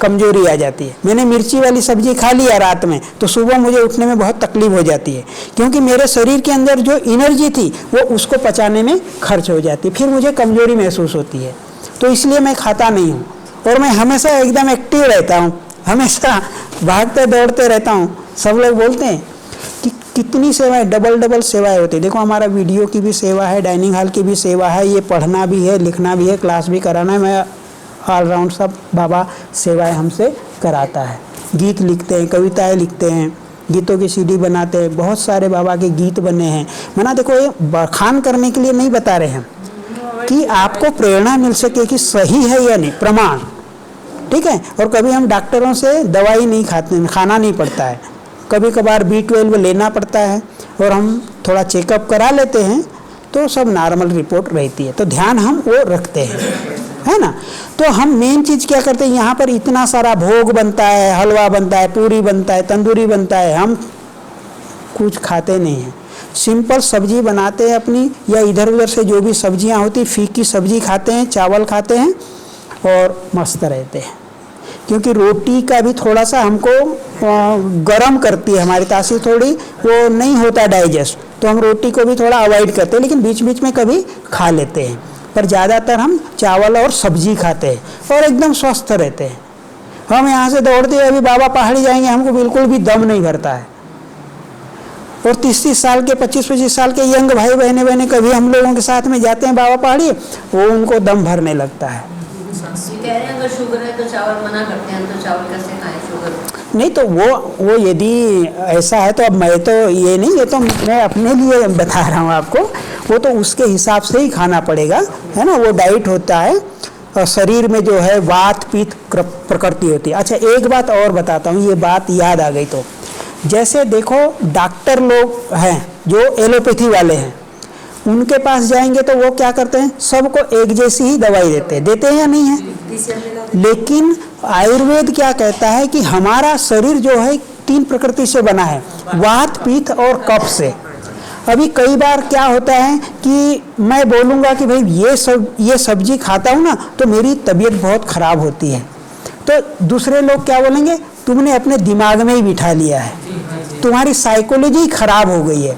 कमजोरी आ जाती है। मैंने मिर्ची वाली सब्जी खा लिया रात में तो सुबह मुझे उठने में बहुत तकलीफ हो जाती है, क्योंकि मेरे शरीर के अंदर जो एनर्जी थी वो उसको पचाने में खर्च हो जाती है, फिर मुझे कमजोरी महसूस होती है। तो इसलिए मैं खाता नहीं हूँ और मैं हमेशा एकदम एक्टिव रहता हूँ, हमेशा भागते दौड़ते रहता हूँ। सब लोग बोलते हैं कि कितनी सेवाएं, डबल सेवाएं होती है। देखो हमारा वीडियो की भी सेवा है, डाइनिंग हॉल की भी सेवा है, ये पढ़ना भी है, लिखना भी है, क्लास भी कराना है। मैं ऑलराउंड सब बाबा सेवाएं हमसे कराता है। गीत लिखते हैं, कविताएं लिखते हैं, गीतों की सीडी बनाते हैं, बहुत सारे बाबा के गीत बने हैं। मना देखो ये बखान करने के लिए नहीं बता रहे हैं कि आपको प्रेरणा मिल सके कि सही है या नहीं, प्रमाण, ठीक है। और कभी हम डॉक्टरों से दवाई नहीं खाते, खाना नहीं पड़ता है, कभी कभार B12 लेना पड़ता है और हम थोड़ा चेकअप करा लेते हैं तो सब नॉर्मल रिपोर्ट रहती है। तो ध्यान हम वो रखते हैं, है ना। तो हम मेन चीज़ क्या करते हैं, यहाँ पर इतना सारा भोग बनता है, हलवा बनता है, पूरी बनता है, तंदूरी बनता है, हम कुछ खाते नहीं हैं। सिंपल सब्जी बनाते हैं अपनी, या इधर उधर से जो भी सब्जियाँ होती, फीकी सब्जी खाते हैं, चावल खाते हैं और मस्त रहते हैं। क्योंकि रोटी का भी थोड़ा सा हमको गरम करती है, हमारी तासीर थोड़ी वो नहीं होता डाइजेस्ट, तो हम रोटी को भी थोड़ा अवॉइड करते हैं, लेकिन बीच बीच में कभी खा लेते हैं। पर ज़्यादातर हम चावल और सब्जी खाते हैं और एकदम स्वस्थ रहते हैं। हम यहाँ से दौड़ते हैं, अभी बाबा पहाड़ी जाएंगे, हमको बिल्कुल भी दम नहीं भरता है। और 30-30 साल के, 25-25 साल के यंग भाई बहने कभी हम लोगों के साथ में जाते हैं बाबा पहाड़ी, वो उनको दम भरने लगता है। कह रहे हैं अगर शुगर है तो चावल मना करते हैं, तो चावल कैसे खाएं शुगर? नहीं तो वो यदि ऐसा है तो अब मैं तो ये नहीं, ये तो मैं अपने लिए बता रहा हूँ आपको, वो तो उसके हिसाब से ही खाना पड़ेगा, है ना। वो डाइट होता है और शरीर में जो है वात पित्त प्रकृति होती है। अच्छा एक बात और बताता हूँ, ये बात याद आ गई तो, जैसे देखो डॉक्टर लोग हैं जो एलोपैथी वाले हैं, उनके पास जाएंगे तो वो क्या करते हैं, सबको एक जैसी ही दवाई देते हैं या नहीं है। लेकिन आयुर्वेद क्या कहता है कि हमारा शरीर जो है 3 प्रकृति से बना है, वात पित्त और कफ से। अभी कई बार क्या होता है कि मैं बोलूँगा कि भाई ये सब्जी खाता हूँ ना तो मेरी तबीयत बहुत ख़राब होती है, तो दूसरे लोग क्या बोलेंगे, तुमने अपने दिमाग में ही बिठा लिया है, तुम्हारी साइकोलॉजी खराब हो गई है,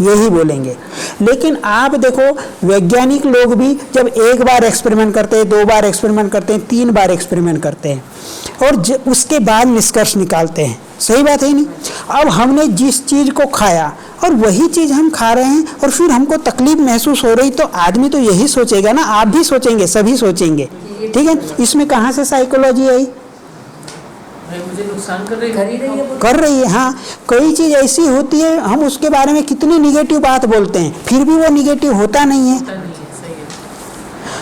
यही बोलेंगे। लेकिन आप देखो वैज्ञानिक लोग भी जब एक बार एक्सपेरिमेंट करते हैं, 2 बार एक्सपेरिमेंट करते हैं, 3 बार एक्सपेरिमेंट करते हैं और उसके बाद निष्कर्ष निकालते हैं, सही बात है नहीं। अब हमने जिस चीज़ को खाया और वही चीज़ हम खा रहे हैं और फिर हमको तकलीफ महसूस हो रही, तो आदमी तो यही सोचेगा ना, आप भी सोचेंगे, सभी सोचेंगे, ठीक है। इसमें कहाँ से साइकोलॉजी आई, मुझे नुकसान कर रही है। हाँ, कई चीज़ ऐसी होती है हम उसके बारे में कितनी निगेटिव बात बोलते हैं, फिर भी वो निगेटिव होता नहीं है।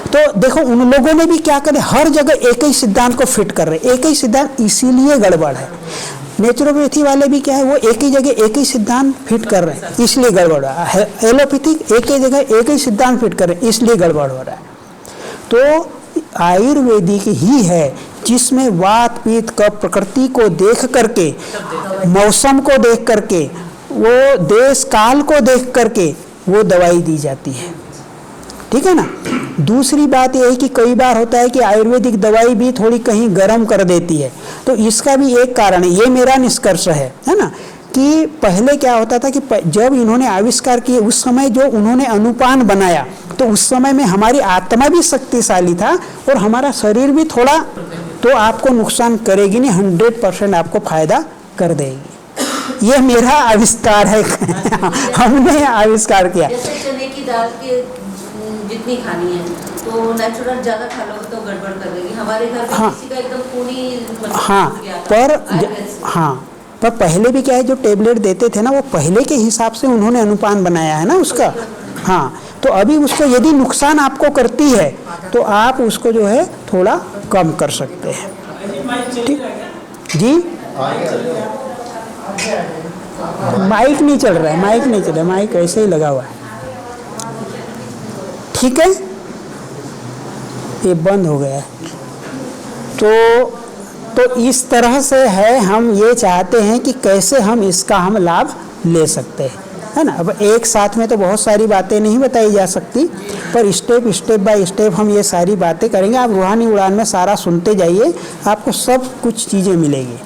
तो देखो उन लोगों ने भी क्या करे, हर जगह एक ही सिद्धांत को फिट कर रहे, एक ही सिद्धांत, इसीलिए गड़बड़ है। नेचुरोपैथी वाले भी क्या है, वो एक ही जगह एक ही सिद्धांत फिट कर रहे हैं, इसलिए गड़बड़ हो रहा है। एलोपैथिक एक ही जगह एक ही सिद्धांत फिट कर रहे हैं, इसलिए गड़बड़ हो रहा है। तो आयुर्वेदिक ही है जिसमें वात पित्त कफ प्रकृति को देख करके, मौसम को देख करके, वो देश काल को देख करके वो दवाई दी जाती है, ठीक है ना। दूसरी बात यह है कि कई बार होता है कि आयुर्वेदिक दवाई भी थोड़ी कहीं गर्म कर देती है, तो इसका भी एक कारण है, ये मेरा निष्कर्ष है ना, कि पहले क्या होता था कि जब इन्होंने आविष्कार किए उस समय जो उन्होंने अनुपान बनाया, तो उस समय में हमारी आत्मा भी शक्तिशाली था और हमारा शरीर भी थोड़ा, तो आपको नुकसान करेगी नहीं, 100% आपको फायदा कर देगी। ये मेरा आविष्कार है हमने आविष्कार किया। जैसे चने की दाल के जितनी खानी है तो नेचुरल ज्यादा खा लोगे तो गड़बड़ कर देगी। हमारे घर में किसी का एकदम खूनी पर पहले भी क्या है, जो टेबलेट देते थे ना, वो पहले के हिसाब से उन्होंने अनुपान बनाया है ना उसका। हाँ, तो अभी उसको यदि नुकसान आपको करती है तो आप उसको जो है थोड़ा कम कर सकते हैं, ठीक जी। माइक नहीं चल रहा है, माइक नहीं चल रहा है, माइक ऐसे ही लगा हुआ है, ठीक है। ये बंद हो गया है। तो इस तरह से है, हम ये चाहते हैं कि कैसे हम इसका हम लाभ ले सकते हैं, है ना। अब एक साथ में तो बहुत सारी बातें नहीं बताई जा सकती, पर स्टेप बाय स्टेप हम ये सारी बातें करेंगे। आप रूहानी उड़ान में सारा सुनते जाइए, आपको सब कुछ चीज़ें मिलेगी।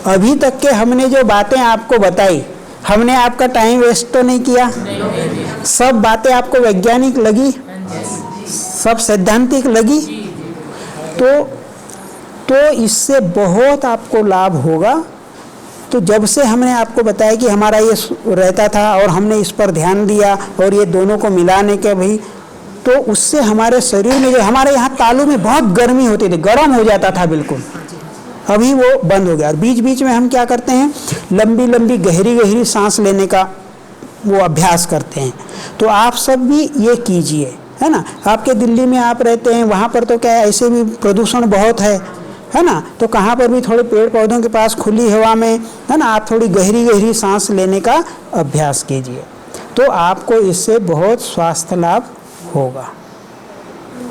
अभी तक के हमने जो बातें आपको बताई, हमने आपका टाइम वेस्ट तो नहीं किया, सब बातें आपको वैज्ञानिक लगी, सब सैद्धांतिक लगी, तो इससे बहुत आपको लाभ होगा। तो जब से हमने आपको बताया कि हमारा ये रहता था और हमने इस पर ध्यान दिया और ये दोनों को मिलाने के भाई, तो उससे हमारे शरीर में, जो हमारे यहाँ तालू में बहुत गर्मी होती थी, गर्म हो जाता था बिल्कुल, अभी वो बंद हो गया। और बीच बीच में हम क्या करते हैं, लंबी लंबी गहरी गहरी सांस लेने का वो अभ्यास करते हैं। तो आप सब भी ये कीजिए, है ना। आपके दिल्ली में आप रहते हैं, वहाँ पर तो क्या है, ऐसे भी प्रदूषण बहुत है ना, तो कहाँ पर भी थोड़े पेड़ पौधों के पास खुली हवा में, है ना, आप थोड़ी गहरी गहरी सांस लेने का अभ्यास कीजिए, तो आपको इससे बहुत स्वास्थ्य लाभ होगा।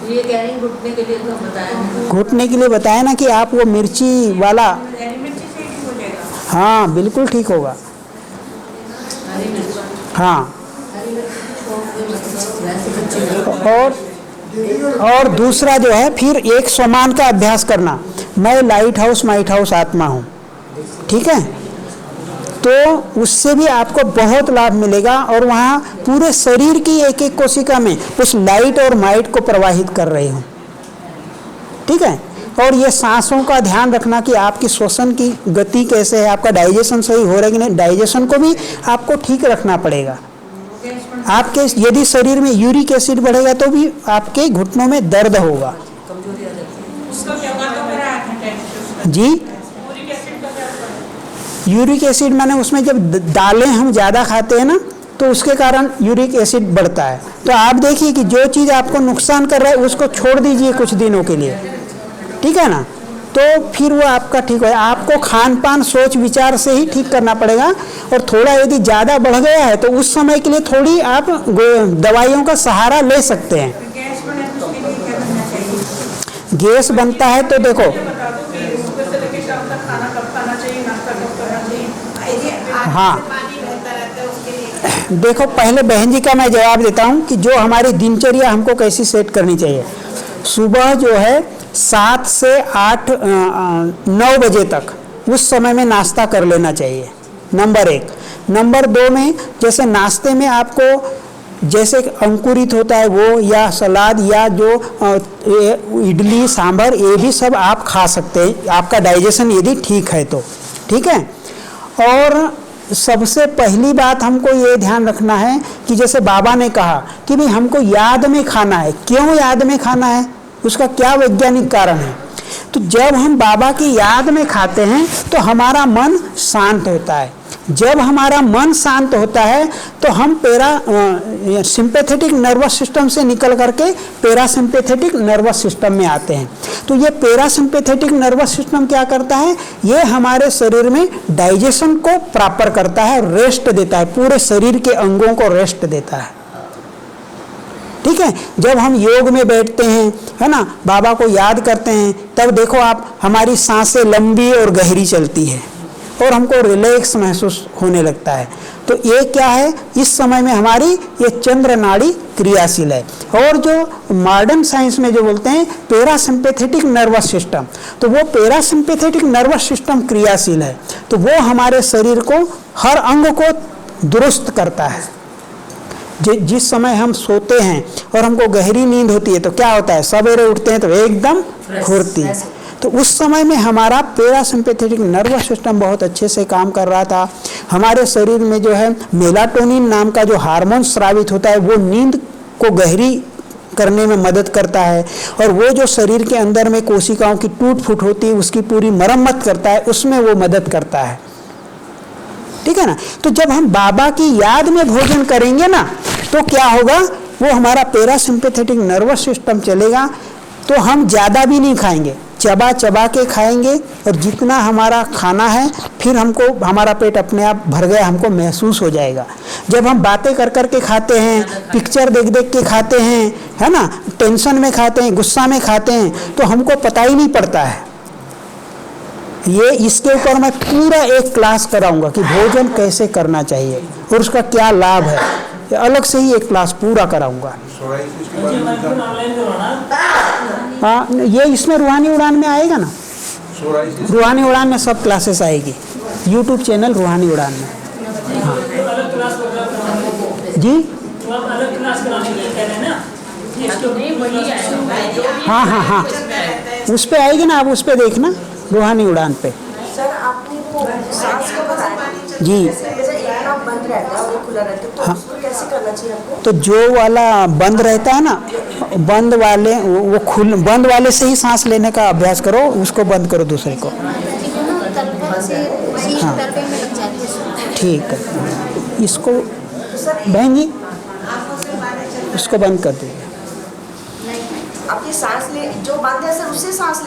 ये कह रहे हैं घुटने के लिए तो बताया, घुटने के लिए बताया ना कि आप वो मिर्ची वाला, हाँ बिल्कुल ठीक होगा, हाँ। और दूसरा जो है, फिर एक समान का अभ्यास करना। मैं लाइट हाउस आत्मा हूँ, ठीक है, तो उससे भी आपको बहुत लाभ मिलेगा। और वहाँ पूरे शरीर की एक एक कोशिका में उस लाइट और माइट को प्रवाहित कर रही हूँ, ठीक है। और ये सांसों का ध्यान रखना कि आपकी श्वसन की गति कैसे है, आपका डाइजेशन सही हो रहा है कि नहीं, डाइजेशन को भी आपको ठीक रखना पड़ेगा। आपके यदि शरीर में यूरिक एसिड बढ़ेगा तो भी आपके घुटनों में दर्द होगा जी। यूरिक एसिड माने उसमें जब दालें हम ज़्यादा खाते हैं ना तो उसके कारण यूरिक एसिड बढ़ता है। तो आप देखिए कि जो चीज़ आपको नुकसान कर रहा है उसको छोड़ दीजिए कुछ दिनों के लिए, ठीक है ना, तो फिर वो आपका ठीक हो। आपको खान पान सोच विचार से ही ठीक करना पड़ेगा। और थोड़ा यदि ज़्यादा बढ़ गया है तो उस समय के लिए थोड़ी आप दवाइयों का सहारा ले सकते हैं। गैस बनता है तो देखो, हाँ देखो, पहले बहन जी का मैं जवाब देता हूँ कि जो हमारी दिनचर्या हमको कैसी सेट करनी चाहिए। सुबह जो है 7 से 8 9 बजे तक उस समय में नाश्ता कर लेना चाहिए, नंबर 1। नंबर 2 में जैसे नाश्ते में आपको जैसे अंकुरित होता है वो, या सलाद, या जो इडली सांभर, ये भी सब आप खा सकते हैं, आपका डाइजेशन यदि ठीक है तो, ठीक है। और सबसे पहली बात हमको ये ध्यान रखना है कि जैसे बाबा ने कहा कि भाई हमको याद में खाना है। क्यों याद में खाना है, उसका क्या वैज्ञानिक कारण है? तो जब हम बाबा की याद में खाते हैं तो हमारा मन शांत होता है। जब हमारा मन शांत होता है तो हम सिंपैथेटिक नर्वस सिस्टम से निकल करके पैरासिम्पैथेटिक नर्वस सिस्टम में आते हैं। तो ये पैरासिम्पैथेटिक नर्वस सिस्टम क्या करता है, ये हमारे शरीर में डाइजेशन को प्रॉपर करता है, रेस्ट देता है, पूरे शरीर के अंगों को रेस्ट देता है, ठीक है। जब हम योग में बैठते हैं, है ना, बाबा को याद करते हैं, तब देखो आप, हमारी सांसें लंबी और गहरी चलती है और हमको रिलैक्स महसूस होने लगता है। तो ये क्या है, इस समय में हमारी ये चंद्र नाड़ी क्रियाशील है। और जो मॉडर्न साइंस में जो बोलते हैं पैरासिम्पैथेटिक नर्वस सिस्टम, तो वो पैरासिम्पैथेटिक नर्वस सिस्टम क्रियाशील है। तो वो हमारे शरीर को, हर अंग को दुरुस्त करता है। जिस समय हम सोते हैं और हमको गहरी नींद होती है तो क्या होता है, सवेरे उठते हैं तो एकदम फुर्ती। तो उस समय में हमारा पैरासिम्पैथेटिक नर्वस सिस्टम बहुत अच्छे से काम कर रहा था। हमारे शरीर में जो है मेलाटोनिन नाम का जो हार्मोन स्रावित होता है वो नींद को गहरी करने में मदद करता है। और वो जो शरीर के अंदर में कोशिकाओं की टूट फूट होती है उसकी पूरी मरम्मत करता है, उसमें वो मदद करता है, ठीक है ना। तो जब हम बाबा की याद में भोजन करेंगे ना तो क्या होगा, वो हमारा पैरासिम्पैथेटिक नर्वस सिस्टम चलेगा। तो हम ज़्यादा भी नहीं खाएंगे, चबा चबा के खाएंगे और जितना हमारा खाना है फिर हमको, हमारा पेट अपने आप भर गया हमको महसूस हो जाएगा। जब हम बातें कर कर के खाते हैं, पिक्चर देख देख के खाते हैं, है ना, टेंशन में खाते हैं, गुस्सा में खाते हैं, तो हमको पता ही नहीं पड़ता है। ये इसके ऊपर मैं पूरा एक क्लास कराऊंगा कि भोजन कैसे करना चाहिए और उसका क्या लाभ है, ये अलग से ही एक क्लास पूरा कराऊंगा। हाँ, ये इसमें रूहानी उड़ान में आएगा ना, रूहानी उड़ान में सब क्लासेस आएगी, यूट्यूब चैनल रूहानी उड़ान में। हाँ जी, हाँ हाँ हाँ, उस पे आएगी ना, आप उस पे देखना, रूहानी उड़ान पे। सर आपने वो सांस का बताया जी, जैसे एक नाक बंद रहता है और एक खुला रहता है, तो हाँ, उसको कैसे करना चाहिए हमको? तो जो वाला बंद रहता है ना, बंद वाले बंद वाले से ही सांस लेने का अभ्यास करो, उसको बंद करो दूसरे को। हाँ ठीक है, इसको बहन जी उसको बंद कर दीजिए। आप ये सांस ले, जो बंद है सर उससे सांस ले